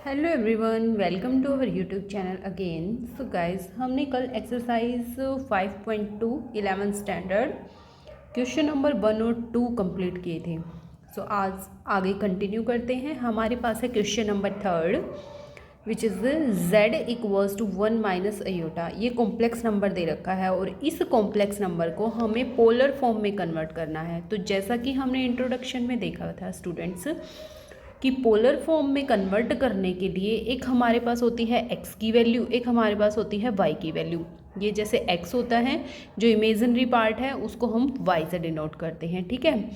Hello everyone, welcome to our YouTube channel again. So guys, हमने कल exercise 5.2 11th standard question number 1 और 2 complete किए थे। सो आज आगे कंटिन्यू करते हैं। हमारे पास है question number 3 which is z equals to 1 minus iota. ये कॉम्प्लेक्स नंबर दे रखा है और इस कॉम्प्लेक्स नंबर को हमें पोलर फॉर्म में कन्वर्ट करना है। तो जैसा कि हमने इंट्रोडक्शन में देखा था स्टूडेंट्स कि पोलर फॉर्म में कन्वर्ट करने के लिए एक हमारे पास होती है x की वैल्यू, एक हमारे पास होती है y की वैल्यू। ये जैसे x होता है जो इमेजिनरी पार्ट है उसको हम y से डिनोट करते हैं, ठीक है।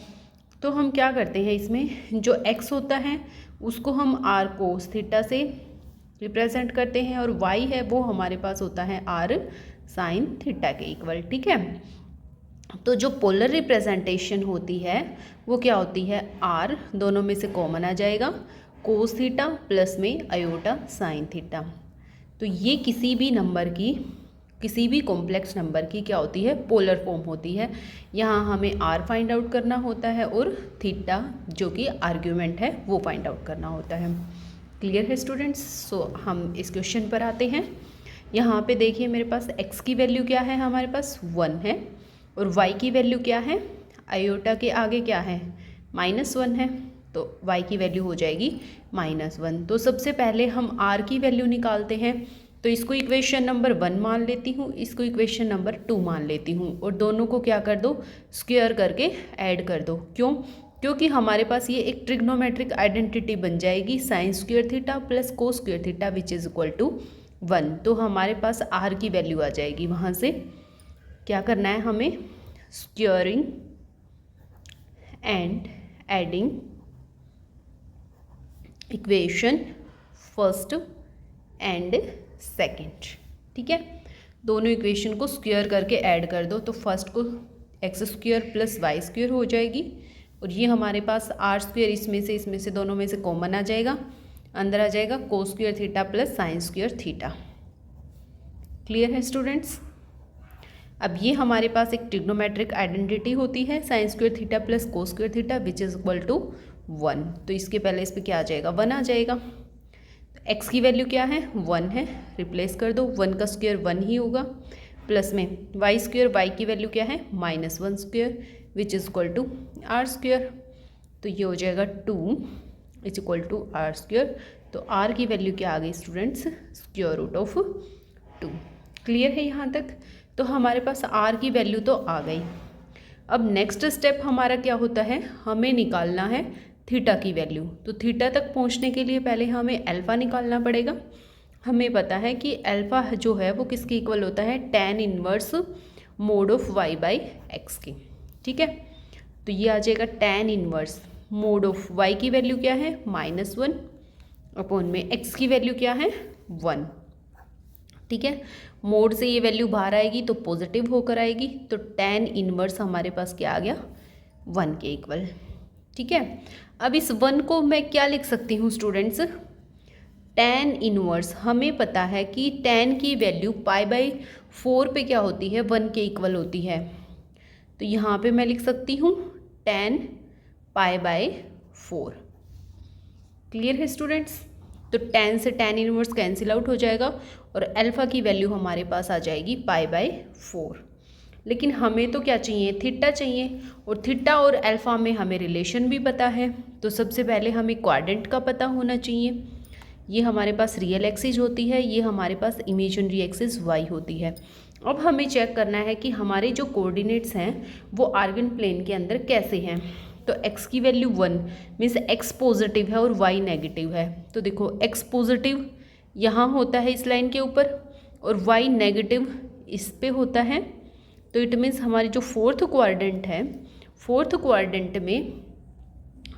तो हम क्या करते हैं, इसमें जो x होता है उसको हम r कोस थीटा से रिप्रेजेंट करते हैं और y है वो हमारे पास होता है r साइन थीटा के इक्वल, ठीक है। तो जो पोलर रिप्रेजेंटेशन होती है वो क्या होती है, r दोनों में से कॉमन आ जाएगा, कोस थीटा प्लस में अयोटा साइन थीटा। तो ये किसी भी नंबर की, किसी भी कॉम्प्लेक्स नंबर की क्या होती है, पोलर फॉर्म होती है। यहाँ हमें r फाइंड आउट करना होता है और थीटा जो कि आर्ग्यूमेंट है वो फाइंड आउट करना होता है। क्लियर है स्टूडेंट्स? सो हम इस क्वेश्चन पर आते हैं। यहाँ पे देखिए मेरे पास x की वैल्यू क्या है, हमारे पास 1 है और y की वैल्यू क्या है, आयोटा के आगे क्या है, -1 है, तो y की वैल्यू हो जाएगी -1। तो सबसे पहले हम r की वैल्यू निकालते हैं। तो इसको इक्वेशन नंबर 1 मान लेती हूँ, इसको इक्वेशन नंबर 2 मान लेती हूँ और दोनों को क्या कर दो, स्क्वायर करके ऐड कर दो। क्यों? क्योंकि हमारे पास ये एक ट्रिग्नोमेट्रिक आइडेंटिटी बन जाएगी, sine square theta plus cos square theta which is equal to 1। तो हमारे पास r की वैल्यू आ जाएगी। वहाँ से क्या करना है हमें, squaring and adding equation first and second, ठीक है। दोनों इक्वेशन को स्क्वायर करके ऐड कर दो। तो फर्स्ट को x square plus y square हो जाएगी और ये हमारे पास आर स्क्वायर इसमें से दोनों में से कॉमन आ जाएगा, अंदर आ जाएगा cos square theta plus sine square theta. Clear है स्टूडेंट्स? अब ये हमारे पास एक ट्रिग्नोमेट्रिक आइडेंटिटी होती है, sine square theta plus cos square theta which is equal to 1। तो इसके पहले इस पर क्या आ जाएगा, 1 आ जाएगा। तो x की वैल्यू क्या है, 1 है, रिप्लेस कर दो, 1 का स्क्वायर 1 ही होगा, प्लस में y स्क्वायर, y की वैल्यू क्या है, -1 square which is equal to r square. तो ये हो जाएगा 2 is equal to r square. तो r की वैल्यू क्या आ गई students, square root of 2। Clear है यहाँ तक? तो हमारे पास r की वैल्यू तो आ गई। अब नेक्स्ट स्टेप हमारा क्या होता है, हमें निकालना है थीटा की वैल्यू। तो थीटा तक पहुंचने के लिए पहले हमें अल्फ़ा निकालना पड़ेगा। हमें पता है कि अल्फ़ा जो है वो किसके इक्वल होता है, tan inverse mode of y by x की, ठीक है। तो ये आ जाएगा tan inverse mode of y की वैल्यू क्या है, -1 अपॉन में x की वैल्यू क्या है, 1, ठीक है। मोड से ये वैल्यू बाहर आएगी तो पॉजिटिव होकर आएगी। तो tan इनवर्स हमारे पास क्या आ गया, 1 के इक्वल, ठीक है। अब इस 1 को मैं क्या लिख सकती हूँ स्टूडेंट्स, tan इनवर्स, हमें पता है कि tan की वैल्यू π/4 पे क्या होती है, 1 के इक्वल होती है। तो यहाँ पे मैं लिख सकती हूँ tan π/4। क्लियर है स्टूडेंट्स? तो tan से tan इनवर्स कैंसिल आउट हो जाएगा और अल्फ़ा की वैल्यू हमारे पास आ जाएगी π/4। लेकिन हमें तो क्या चाहिए, थीटा चाहिए, और थीटा और अल्फ़ा में हमें रिलेशन भी पता है। तो सबसे पहले हमें क्वाड्रेंट का पता होना चाहिए। ये हमारे पास रियल एक्सिस होती है, ये हमारे पास इमेजिनरी एक्सिस y होती है। अब हमें चेक करना है कि हमारे जो कोऑर्डिनेट्स हैं वो आर्गन प्लेन के अंदर कैसे हैं। तो x की वैल्यू 1 मीन्स x पॉजिटिव है और y नेगेटिव है। तो देखो x पॉजिटिव यहाँ होता है इस लाइन के ऊपर और y नेगेटिव इस पे होता है। तो इट मीन्स हमारी जो फोर्थ क्वाड्रेंट है, फोर्थ क्वाड्रेंट में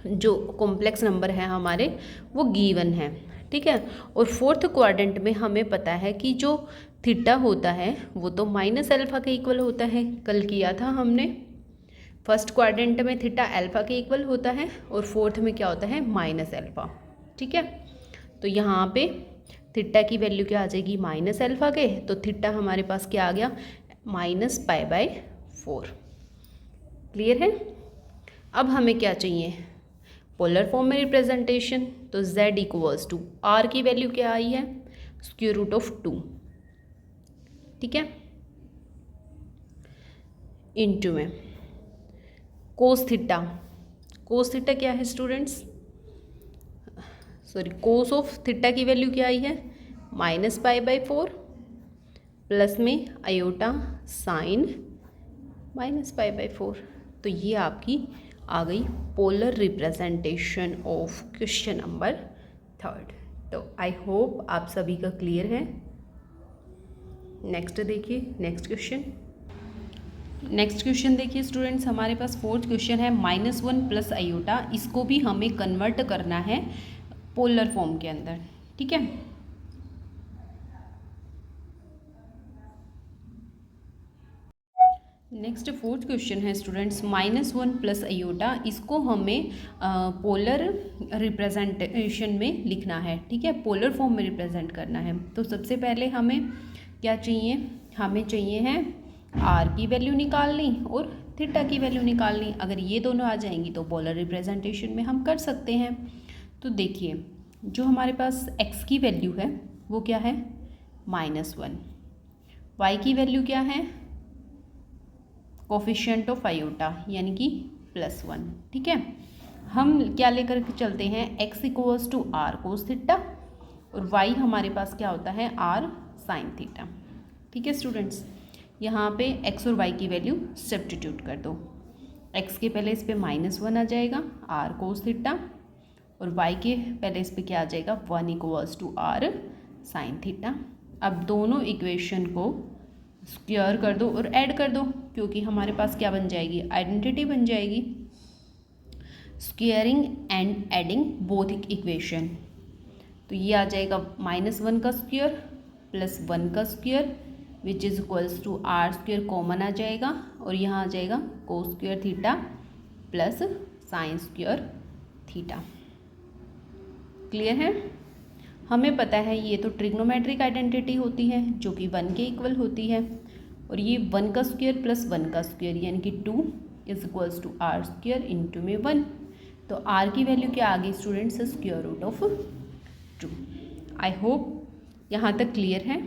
जो कॉम्प्लेक्स नंबर है हमारे वो गिवन है, ठीक है। और फोर्थ क्वाड्रेंट में हमें पता है कि जो थीटा होता है वो तो -अल्फ़ा के इक्वल होता है, कल किया था हमने। फर्स्ट क्वाड्रेंट में थीटा अल्फ़ा के इक्वल होता है और फोर्थ में क्या होता है, -अल्फ़ा, ठीक है। तो यहाँ पे थीटा की वैल्यू क्या आ जाएगी, -अल्फ़ा के। तो थीटा हमारे पास क्या आ गया, -π/4। क्लियर है? अब हमें क्या चाहिए, पोलर फॉर्म में रिप्रेजेंटेशन। तो z इक्वल्स टू r की वैल्यू क्या आई है, स्क्वायर रूट ऑफ 2, ठीक है, इनटू में कोस थीटा। कोस थीटा क्या है students, sorry cos of theta की वैल्यू क्या आई है, -π/4 प्लस में आयोटा साइन -π/4। तो ये आपकी आ गई polar representation of question number 3। तो आई होप आप सभी का क्लियर है। नेक्स्ट देखिए, नेक्स्ट क्वेश्चन देखिए स्टूडेंट्स, हमारे पास 4th क्वेश्चन है -1 प्लस आयोटा। इसको भी हमें कन्वर्ट करना है पोलर फॉर्म के अंदर, ठीक है। नेक्स्ट 4th क्वेश्चन है स्टूडेंट्स -1 प्लस आयोटा। इसको हमें पोलर रिप्रेजेंटेशन में लिखना है, ठीक है, पोलर फॉर्म में रिप्रेजेंट करना है। तो सबसे पहले हमें क्या चाहिए, हमें चाहिए है आर की वैल्यू निकालनी और थीटा की वैल्यू निकालनी। अगर ये दोनों आ जाएंगी तो पोलर रिप्रेजेंटेशन में हम कर सकते हैं। तो देखिए जो हमारे पास x की वैल्यू है वो क्या है, -1, y की वैल्यू क्या है, कोफिशिएंट ऑफ आयोटा यानी कि +1, ठीक है। हम क्या लेकर के चलते हैं, x equals to r cos theta और y हमारे पास क्या होता है, r साइन थीटा, ठीक है स्टूडेंट्स। यहाँ पे x और y की वैल्यू सब्स्टिट्यूट कर दो। x के पहले इस पे -1 आ जाएगा, r कोस थीटा, और y के पहले इस पे क्या आ जाएगा, 1 equals to r sine theta. अब दोनों इक्वेशन को स्क्वायर कर दो और ऐड कर दो, क्योंकि हमारे पास क्या बन जाएगी, आइडेंटिटी बन जाएगी, squaring and adding both equation. तो ये आ जाएगा -1 का स्क्वायर प्लस 1 का square which is equals to r square common आ जाएगा और यहाँ आ जाएगा cos square theta plus sine square theta. Clear है। हमें पता है ये तो ट्रिग्नोमेट्रिक आइडेंटिटी होती है जो कि 1 के इक्वल होती है, और ये 1 का स्क्वायर प्लस 1 का स्क्वायर यानी कि 2 is equals to r square into में 1। तो r की वैल्यू क्या आ गई students, square root of 2। I hope यहाँ तक क्लियर है।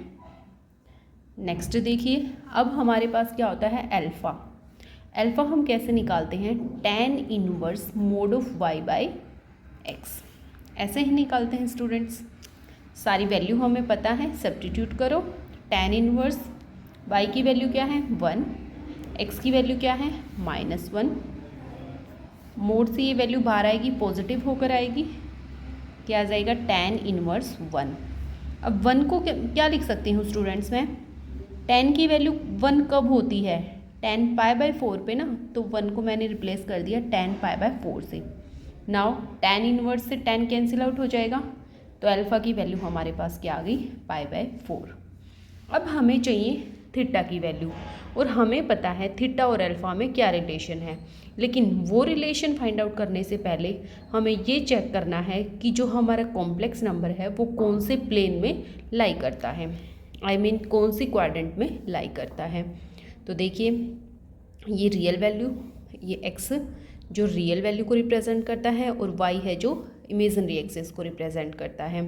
नेक्स्ट देखिए, अब हमारे पास क्या होता है अल्फ़ा। अल्फ़ा हम कैसे निकालते हैं, tan inverse mode of y/x, ऐसे ही निकालते हैं स्टूडेंट्स। सारी वैल्यू हमें पता है, सब्स्टिट्यूट करो। tan इनवर्स y की वैल्यू क्या है 1, x की वैल्यू क्या है -1, मोड से ये वैल्यू बाहर आएगी, पॉजिटिव होकर आएगी, क्या आ जाएगा tan इनवर्स 1। अब 1 को क्या लिख सकती हूँ स्टूडेंट्स मैं, tan की वैल्यू 1 कब होती है, tan π/4 पे ना, तो 1 को मैंने रिप्लेस कर दिया tan π/4 से। नाउ tan इनवर्स से tan कैंसिल आउट हो जाएगा, तो अल्फ़ा की वैल्यू हमारे पास क्या आ गई π/4। अब हमें चाहिए थीटा की वैल्यू, और हमें पता है थीटा और अल्फ़ा में क्या रिलेशन है, लेकिन वो रिलेशन फाइंड आउट करने से पहले हमें ये चेक करना है कि जो हमारा कॉम्प्लेक्स नंबर है वो कौन से प्लेन में लाई करता है, आई मीन कौन सी क्वाड्रेंट में लाई करता है। तो देखिए ये रियल वैल्यू, ये एक्स जो रियल वैल्यू को रिप्रेजेंट करता है और वाई है जो इमेजिनरी एक्सिस को रिप्रेजेंट करता है।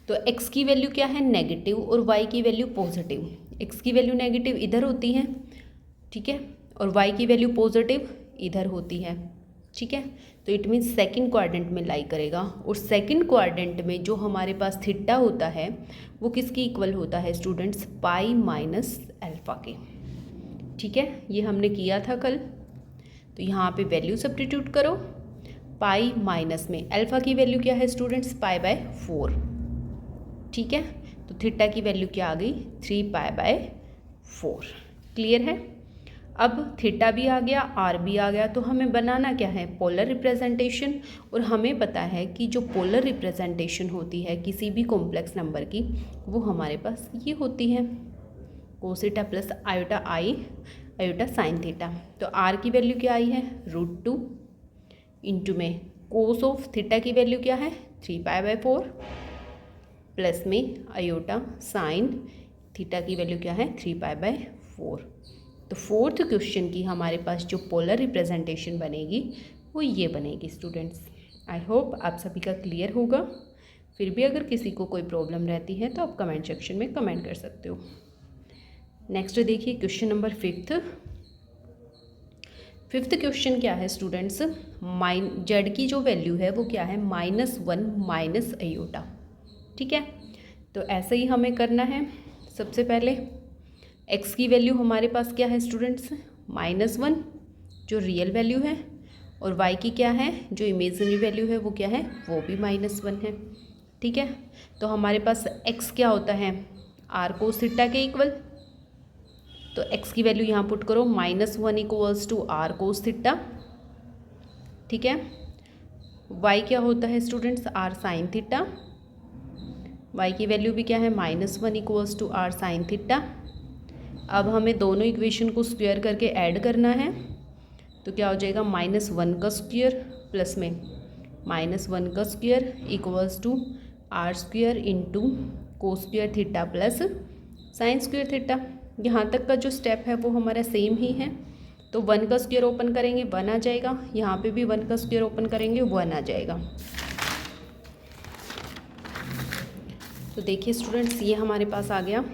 तो x की वैल्यू क्या है नेगेटिव और y की वैल्यू पॉजिटिव। x की वैल्यू नेगेटिव इधर होती है, ठीक है, और y की वैल्यू पॉजिटिव इधर होती है, ठीक है। तो इट मीन्स सेकंड क्वाड्रेंट में लाई करेगा, और सेकंड क्वाड्रेंट में जो हमारे पास थीटा होता है वो किसके इक्वल होता है स्टूडेंट्स, पाई माइनस अल्फ़ा के, ठीक है। ये हमने किया था कल। तो यहाँ पे वैल्यू सब्स्टिट्यूट करो, पाई माइनस में अल्फ़ा की वैल्यू क्या है स्टूडेंट्स, π/4, ठीक है। तो थीटा की वैल्यू क्या आ गई 3π/4। क्लियर है। अब थीटा भी आ गया, आर भी आ गया, तो हमें बनाना क्या है, पोलर रिप्रेजेंटेशन। और हमें पता है कि जो पोलर रिप्रेजेंटेशन होती है किसी भी कॉम्प्लेक्स नंबर की, वो हमारे पास ये होती है कोस थीटा प्लस आयोटा आई आयोटा साइन थीटा। तो आर की वैल्यू क्या आई है √2 इंटू में कोस ऑफ थीटा की वैल्यू क्या है 3π/4 प्लस में आयोटा साइन थीटा की वैल्यू क्या है 3π/4। तो फोर्थ क्वेश्चन की हमारे पास जो पोलर रिप्रेजेंटेशन बनेगी वो ये बनेगी स्टूडेंट्स। आई होप आप सभी का क्लियर होगा। फिर भी अगर किसी को कोई प्रॉब्लम रहती है तो आप कमेंट सेक्शन में कमेंट कर सकते हो। नेक्स्ट देखिए क्वेश्चन नंबर फिफ्थ क्वेश्चन क्या है स्टूडेंट्स, जेड की जो वैल्यू है वो क्या है -1 माइनस अयोटा। ठीक है, तो ऐसे ही हमें करना है। सबसे पहले एक्स की वैल्यू हमारे पास क्या है स्टूडेंट्स -1 जो रियल वैल्यू है, और वाई की क्या है जो इमेजिनरी वैल्यू है वो क्या है वो भी -1 है। ठीक है, तो हमारे पास एक्स क्या होता है आर कोस थीटा के इक्वल, तो x की वैल्यू यहाँ पुट करो -1 equals to r cos theta. ठीक है, y क्या होता है students r sine theta, y की वैल्यू भी क्या है -1 equals to r sine theta. अब हमें दोनों इक्वेशन को स्क्वायर करके ऐड करना है, तो क्या हो जाएगा -1 का स्क्वायर प्लस में -1 का square equals to r square into cos square theta plus sine square theta. यहाँ तक का जो स्टेप है वो हमारा सेम ही है, तो 1 का स्क्वायर ओपन करेंगे 1 आ जाएगा, यहाँ पे भी 1 का स्क्वायर ओपन करेंगे 1 आ जाएगा। तो देखिए स्टूडेंट्स ये हमारे पास आ गया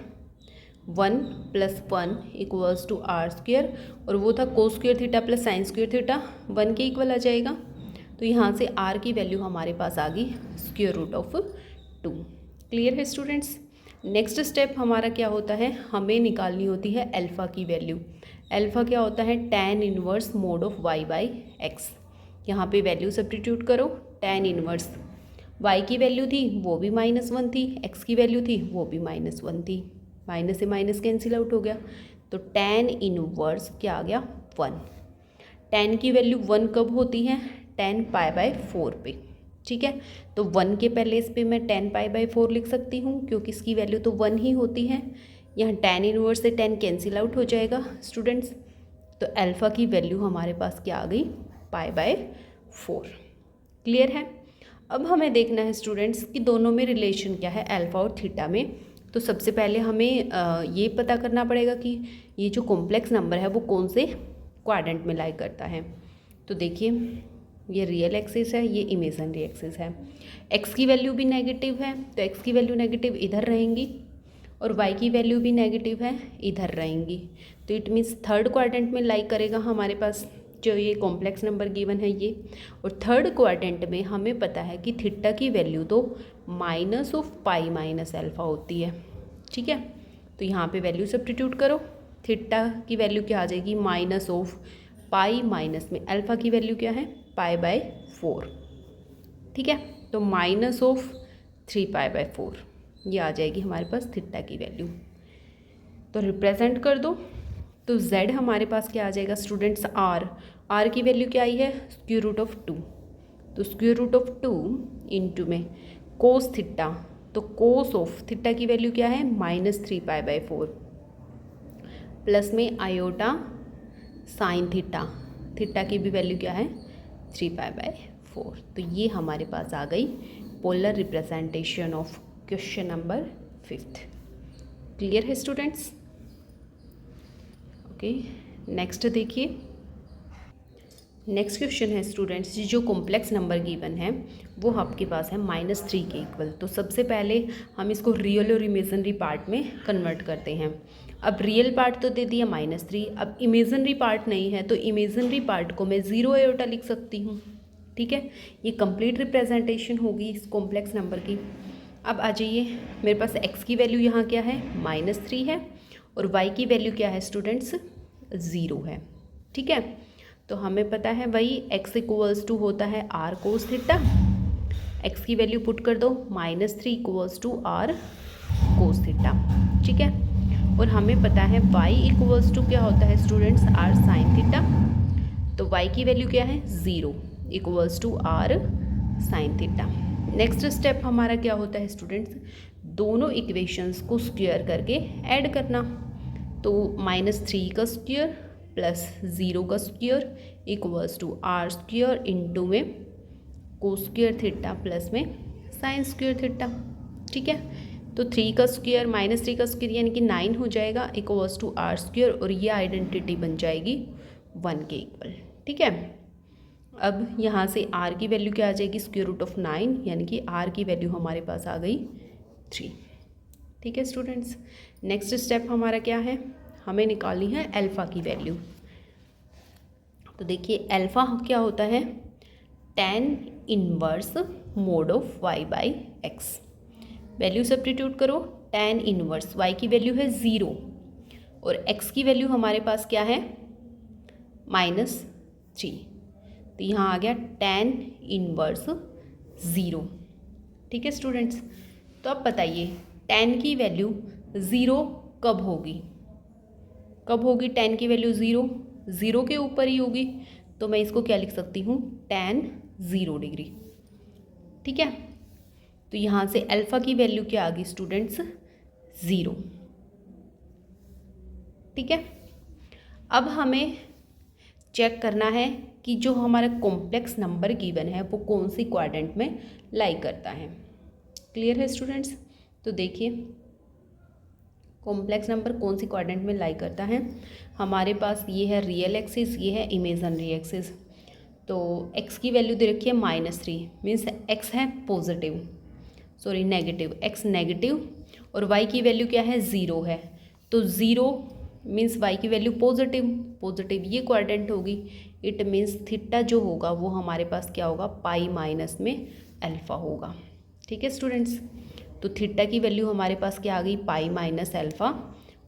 1 + 1 इक्वल्स टू आर स्क्वायर, और वो था कोस square theta plus sine square theta 1 के इक्वल आ जाएगा। तो यहाँ से आर की वैल्यू हमारे पास आ गई √2। क्लियर है स्टूडेंट्स। नेक्स्ट स्टेप हमारा क्या होता है, हमें निकालनी होती है अल्फ़ा की वैल्यू। अल्फ़ा क्या होता है tan inverse mod of y/x। यहाँ पे वैल्यू सब्स्टिट्यूट करो, tan इनवर्स y की वैल्यू थी वो भी -1 थी, x की वैल्यू थी वो भी -1 थी, माइनस से माइनस कैंसिल आउट हो गया, तो tan इनवर्स क्या आ गया 1। tan की वैल्यू 1 कब होती है tan π/4 पे। ठीक है, तो 1 के पहले इस पे मैं tan π/4 लिख सकती हूँ क्योंकि इसकी वैल्यू तो 1 ही होती है। यहाँ tan इनवर्स से tan कैंसिल आउट हो जाएगा स्टूडेंट्स, तो अल्फ़ा की वैल्यू हमारे पास क्या आ गई π/4। क्लियर है। अब हमें देखना है स्टूडेंट्स कि दोनों में रिलेशन क्या है अल्फ़ा और थीटा में। तो सबसे पहले हमें ये पता करना पड़ेगा कि ये जो कॉम्प्लेक्स नंबर है वो कौन से क्वाड्रेंट में लाई करता है। तो देखिए ये रियल एक्सिस है, ये इमेजिनरी एक्सिस है। एक्स की वैल्यू भी नेगेटिव है तो एक्स की वैल्यू नेगेटिव इधर रहेंगी, और वाई की वैल्यू भी नेगेटिव है इधर रहेंगी। तो इट मीन्स थर्ड क्वाड्रेंट में लाई करेगा हमारे पास जो ये कॉम्प्लेक्स नंबर गिवन है ये। और थर्ड क्वाड्रेंट में हमें पता है कि थीटा की वैल्यू तो -π-α होती है। ठीक है, तो यहाँ पे वैल्यू सब्स्टिट्यूट करो, थीटा की वैल्यू क्या आ जाएगी -π माइनस में अल्फ़ा की वैल्यू क्या है π/4। ठीक है, तो -3π/4 ये आ जाएगी हमारे पास थीटा की वैल्यू। तो रिप्रेजेंट कर दो, तो z हमारे पास क्या आ जाएगा स्टूडेंट्स r की वैल्यू क्या आई है √2। तो √2 इंटू में कोस थीटा, तो कोस ऑफ थीटा की वैल्यू क्या है -3π/4 प्लस में आयोटा साइन थीटा, थीटा की भी वैल्यू क्या है 3π/4। तो ये हमारे पास आ गई polar representation of question number 5। Clear है स्टूडेंट्स। ओके, नेक्स्ट देखिए। नेक्स्ट क्वेश्चन है स्टूडेंट्स, जो कॉम्प्लेक्स नंबर गिवन है वो आपके पास है -3 के इक्वल। तो सबसे पहले हम इसको रियल और इमेजिनरी पार्ट में कन्वर्ट करते हैं। अब रियल पार्ट तो दे दिया -3, अब इमेजिनरी पार्ट नहीं है तो इमेजिनरी पार्ट को मैं 0 आयोटा लिख सकती हूँ। ठीक है, ये कंप्लीट रिप्रेजेंटेशन होगी इस कॉम्प्लेक्स नंबर की। अब आ जाइए, मेरे पास x की वैल्यू यहाँ क्या है -3 है, और y की वैल्यू क्या है स्टूडेंट्स 0 है। ठीक है, तो हमें पता है वही x इक्वल्स टू होता है r कोस थीटा, x की वैल्यू पुट कर दो -3 equals to r cos theta. ठीक है, और हमें पता है y इक्वल्स टू क्या होता है स्टूडेंट्स r साइन थीटा, तो y की वैल्यू क्या है 0 equals to r sine theta. Next step हमारा क्या होता है स्टूडेंट्स, दोनों इक्वेशंस को स्क्वायर करके ऐड करना। तो -3 का स्क्वायर प्लस 0 का square equals to r square into में कोस स्क्वायर थीटा प्लस में साइन स्क्वायर थीटा। ठीक है, तो 3 का स्क्वायर -3 का स्क्वायर यानी कि 9 हो जाएगा इक्वल्स टू r स्क्वायर, और ये आइडेंटिटी बन जाएगी 1 के इक्वल। ठीक है, अब यहाँ से r की वैल्यू क्या आ जाएगी, स्क्वायर रूट ऑफ 9, यानी कि r की वैल्यू हमारे पास आ गई 3। ठीक है स्टूडेंट्स, नेक्स्ट स्टेप हमारा क्या है, हमें निकालनी है अल्फ़ा की वैल्यू। तो देखिए अल्फ़ा क्या होता है, tan inverse mode of y by x. Value substitute करो, tan इनवर्स y की वैल्यू है 0 और x की वैल्यू हमारे पास क्या है -3, तो यहाँ आ गया tan इनवर्स 0। ठीक है स्टूडेंट्स, तो अब बताइए tan की वैल्यू 0 कब होगी, कब होगी tan की वैल्यू 0 के ऊपर ही होगी, तो मैं इसको क्या लिख सकती हूँ, tan 0 डिग्री। ठीक है, तो यहाँ से अल्फ़ा की वैल्यू क्या आ गई स्टूडेंट्स, 0। ठीक है, अब हमें चेक करना है कि जो हमारा कॉम्प्लेक्स नंबर गिवन है वो कौन सी क्वाड्रेंट में लाई करता है। क्लियर है स्टूडेंट्स, तो देखिए कॉम्प्लेक्स नंबर कौन सी क्वाड्रेंट में लाई करता है। हमारे पास ये है रियल एक्सिस, ये है इमेजिनरी एक्सिस। तो x की वैल्यू दे रखी है -3, मीन्स x है positive, sorry negative, x negative, और y की वैल्यू क्या है 0 है, तो 0 मीन्स y की वैल्यू पॉजिटिव ये क्वाड्रेंट होगी। इट मीन्स थीटा जो होगा वो हमारे पास क्या होगा, पाई माइनस में अल्फ़ा होगा। ठीक है स्टूडेंट्स, तो थीटा की वैल्यू हमारे पास क्या आ गई, पाई माइनस अल्फ़ा,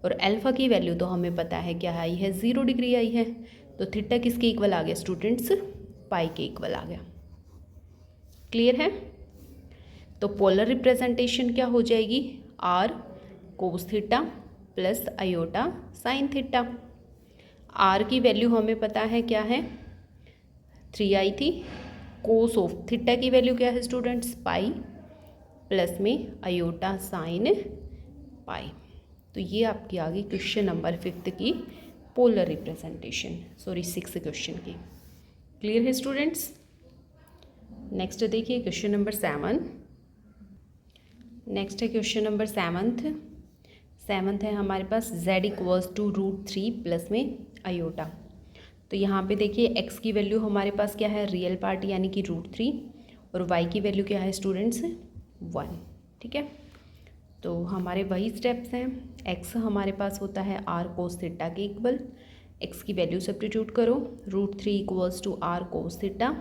और अल्फ़ा की वैल्यू तो हमें पता है क्या आई है, 0 डिग्री आई है। तो थीटा किसके इक्वल आ गया स्टूडेंट्स, पाई के इक्वल आ गया। क्लियर है, तो पोलर रिप्रेजेंटेशन क्या हो जाएगी, r cos theta plus iota sine theta. R की वैल्यू हमें पता है क्या है, 3 आई थी, कोस ऑफ थीटा की वैल्यू क्या है स्टूडेंट्स, पाई, प्लस में आयोटा साइन पाई। तो ये आपकी आ गई क्वेश्चन नंबर 5 की पोलर रिप्रेजेंटेशन, सॉरी 6 क्वेश्चन की। क्लियर है स्टूडेंट्स, नेक्स्ट देखिए क्वेश्चन नंबर 7। नेक्स्ट है क्वेश्चन नंबर 7th है हमारे पास z इक्वल्स टू √3 प्लस में आयोटा। तो यहाँ पे देखिए x की वैल्यू हमारे पास क्या है, रियल पार्ट यानी कि √3, और y की वैल्यू क्या है स्टूडेंट्स 1। ठीक है, तो हमारे वही स्टेप्स हैं। x हमारे पास होता है r कोस थीटा के इक्वल, x की वैल्यू सब्स्टिट्यूट करो, √3 equals to r cos theta.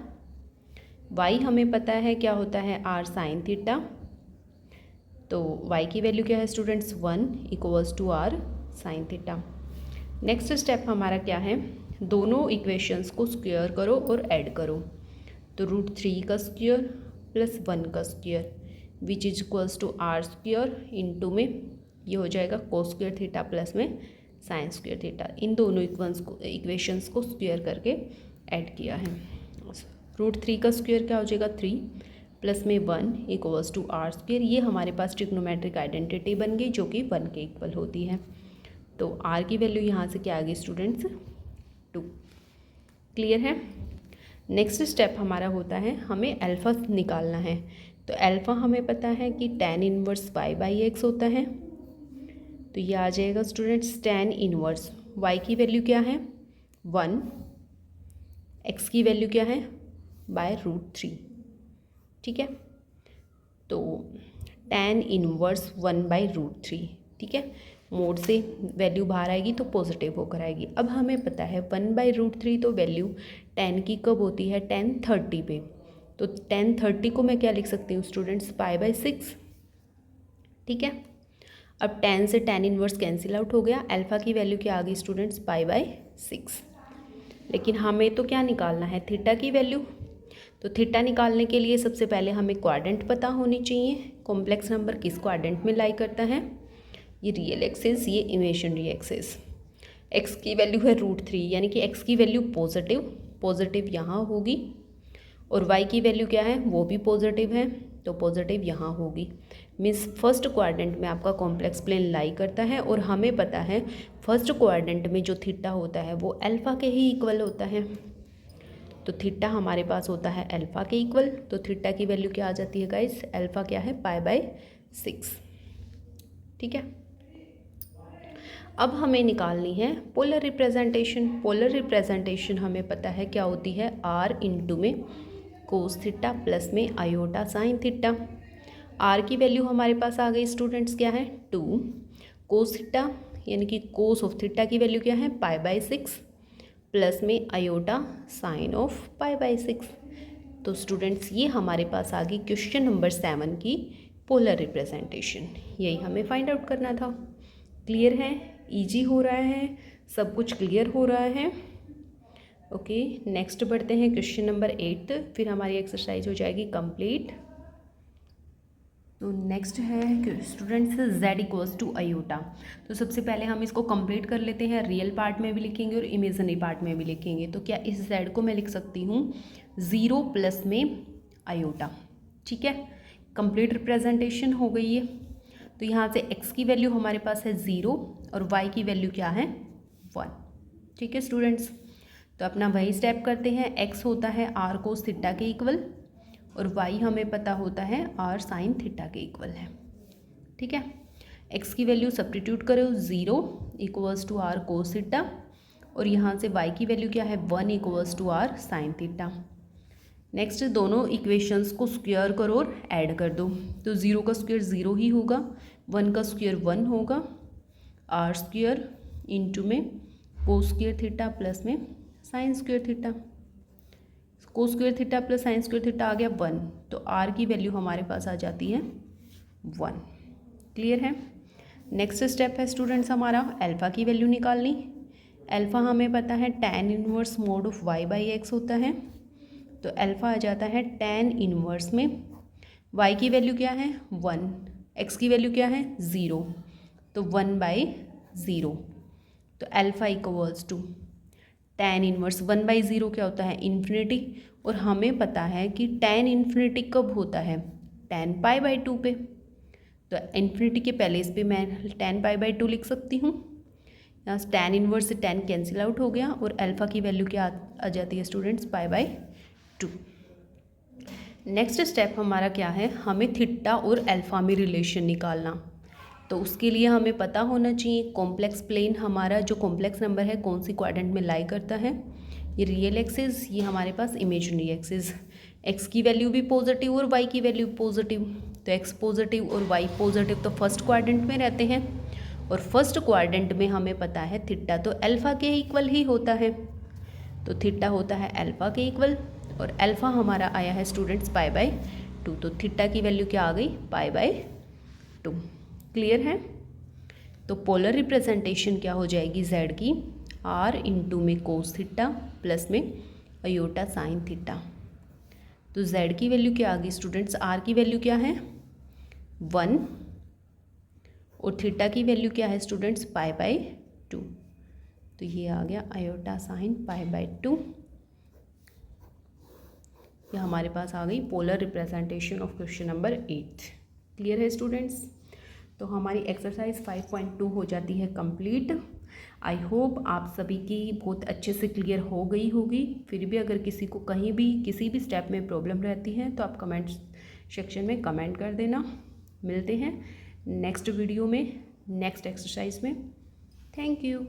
y हमें पता है क्या होता है, r साइन थीटा, तो y की वैल्यू क्या है students 1 equals to r sine theta. Next step हमारा क्या है, दोनों इक्वेशंस को स्क्वायर करो और ऐड करो, तो √3 का स्क्वायर प्लस 1 का square which is equals to r square into में ये हो जाएगा कोस स्क्वायर थीटा प्लस में साइन स्क्वायर थीटा। इन दोनों इक्वेशंस को स्क्वायर करके ऐड किया है। √3 का स्क्वायर क्या हो जाएगा 3 प्लस में 1 इक्वल्स टू r स्क्वायर। ये हमारे पास ट्रिग्नोमेट्रिक आइडेंटिटी बन गई जो कि 1 के इक्वल होती है। तो r की वैल्यू यहाँ से क्या आ गई स्टूडेंट्स 2। क्लियर है, नेक्स्ट स्टेप हमारा होता है हमें अल्फ़ा निकालना है। तो अल्फ़ा हमें पता है कि tan inverse y by x होता है, तो ये आ जाएगा स्टूडेंट्स tan इनवर्स y की वैल्यू क्या है 1, x की वैल्यू क्या है बाय √3। ठीक है, तो tan इनवर्स 1 बाई √3। ठीक है, मोड से वैल्यू बाहर आएगी तो पॉजिटिव होकर आएगी। अब हमें पता है 1 बाई √3 तो वैल्यू tan की कब होती है, tan 30 पे। तो tan 30 को मैं क्या लिख सकती हूँ स्टूडेंट्स पाई बाई 6। ठीक है, अब tan से tan इनवर्स कैंसिल आउट हो गया, अल्फ़ा की वैल्यू क्या आ गई स्टूडेंट्स पाई बाई 6। लेकिन हमें तो क्या निकालना है, थीटा की वैल्यू। तो थीटा निकालने के लिए सबसे पहले हमें क्वाड्रेंट पता होनी चाहिए, कॉम्प्लेक्स नंबर किस क्वाड्रेंट में लाई करता है, ये रियल एक्सिस, ये इमेजिनरी एक्सिस। x की वैल्यू है √3 यानी कि x की वैल्यू पॉजिटिव यहाँ होगी, और y की वैल्यू क्या है वो भी पॉजिटिव है, तो पॉजिटिव यहाँ होगी। मीन्स फर्स्ट क्वाड्रेंट में आपका कॉम्प्लेक्स प्लेन लाई करता है, और हमें पता है फर्स्ट क्वाड्रेंट में जो थीटा होता है वो अल्फ़ा के ही इक्वल होता है। तो थीटा हमारे पास होता है अल्फ़ा के इक्वल, तो थीटा की वैल्यू क्या आ जाती है गाइस, अल्फ़ा क्या है पाई बाई 6। ठीक है, अब हमें निकालनी है पोलर रिप्रेजेंटेशन। पोलर रिप्रेजेंटेशन हमें पता है क्या होती है, आर इंटू में कोस थीटा प्लस में आयोटा साइन थीटा। आर की वैल्यू हमारे पास आ गई स्टूडेंट्स, क्या है 2। कोस थीटा यानी कि कोस ऑफ थीटा की वैल्यू क्या है π/6 प्लस में आयोटा साइन ऑफ π/6। तो स्टूडेंट्स ये हमारे पास आ गई क्वेश्चन नंबर 7 की पोलर रिप्रेजेंटेशन। यही हमें फाइंड आउट करना था। क्लियर है, इजी हो रहा है, सब कुछ क्लियर हो रहा है। ओके, नेक्स्ट बढ़ते हैं क्वेश्चन नंबर 8, फिर हमारी एक्सरसाइज हो जाएगी कंप्लीट। तो नेक्स्ट है students z equals to iota. तो सबसे पहले हम इसको कंप्लीट कर लेते हैं, रियल पार्ट में भी लिखेंगे और इमेजिनरी पार्ट में भी लिखेंगे। तो क्या इस z को मैं लिख सकती हूँ 0 प्लस में आयोटा, ठीक है। कंप्लीट रिप्रेजेंटेशन हो गई है। तो यहाँ से x की वैल्यू हमारे पास है 0 और y की वैल्यू क्या है 1, ठीक है स्टूडेंट्स। तो अपना वही स्टेप करते हैं, x होता है r कोस थीटा के इक्वल और y हमें पता होता है r साइन थीटा के इक्वल है, ठीक है। x की वैल्यू सब्स्टिट्यूट करो, 0 equals to r cos theta और यहाँ से y की वैल्यू क्या है 1 equals to r sine theta. Next दोनों इक्वेशंस को स्क्वायर करो और ऐड कर दो। तो 0 का स्क्वायर 0 ही होगा, 1 का स्क्वायर 1 होगा, r स्क्वायर इंटू में कोस स्क्वायर थीटा प्लस में sine square theta. Cos square theta plus sine square theta आ गया 1, तो r की वैल्यू हमारे पास आ जाती है 1। क्लियर है। नेक्स्ट स्टेप है स्टूडेंट्स हमारा अल्फ़ा की वैल्यू निकालनी। अल्फ़ा हमें पता है tan inverse mode of y/x होता है। तो अल्फ़ा आ जाता है tan इनवर्स में y की वैल्यू क्या है 1, x की वैल्यू क्या है 0, तो 1/0। तो alpha equals to tan inverse 1/0 क्या होता है इन्फिनिटी, और हमें पता है कि tan इन्फिनिटी कब होता है tan π/2 पे। तो इन्फिनिटी के पहले इस पे मैं tan π/2 लिख सकती हूँ। यहाँ tan इनवर्स से tan कैंसिल आउट हो गया और अल्फ़ा की वैल्यू क्या आ जाती है स्टूडेंट्स π/2। नेक्स्ट स्टेप हमारा क्या है, हमें थीटा और अल्फ़ा में रिलेशन निकालना। तो उसके लिए हमें पता होना चाहिए कॉम्प्लेक्स प्लेन हमारा जो कॉम्प्लेक्स नंबर है कौन सी क्वाड्रेंट में लाई करता है। ये रियल एक्सिस, ये हमारे पास इमेजिनरी एक्सिस। एक्स की वैल्यू भी पॉजिटिव और वाई की वैल्यू पॉजिटिव, तो एक्स पॉजिटिव और वाई पॉजिटिव तो फर्स्ट क्वाड्रेंट में रहते हैं। और फर्स्ट क्वाड्रेंट में हमें पता है थीटा तो अल्फ़ा के इक्वल ही होता है। तो थीटा होता है अल्फ़ा के इक्वल और अल्फ़ा हमारा आया है स्टूडेंट्स π/2। तो थीटा की वैल्यू क्या आ गई π/2। क्लियर है। तो पोलर रिप्रेजेंटेशन क्या हो जाएगी z की, r इंटू में कोस थीटा प्लस में अयोटा साइन थीटा। तो z की वैल्यू क्या आ गई स्टूडेंट्स, r की वैल्यू क्या है 1 और थीटा की वैल्यू क्या है स्टूडेंट्स π/2। तो ये आ गया अयोटा साइन π/2। ये हमारे पास आ गई polar representation of question number 8। Clear है स्टूडेंट्स। तो हमारी एक्सरसाइज 5.2 हो जाती है कंप्लीट। आई होप आप सभी की बहुत अच्छे से क्लियर हो गई होगी। फिर भी अगर किसी को कहीं भी किसी भी स्टेप में प्रॉब्लम रहती है तो आप कमेंट सेक्शन में कमेंट कर देना। मिलते हैं नेक्स्ट वीडियो में नेक्स्ट एक्सरसाइज में। Thank you.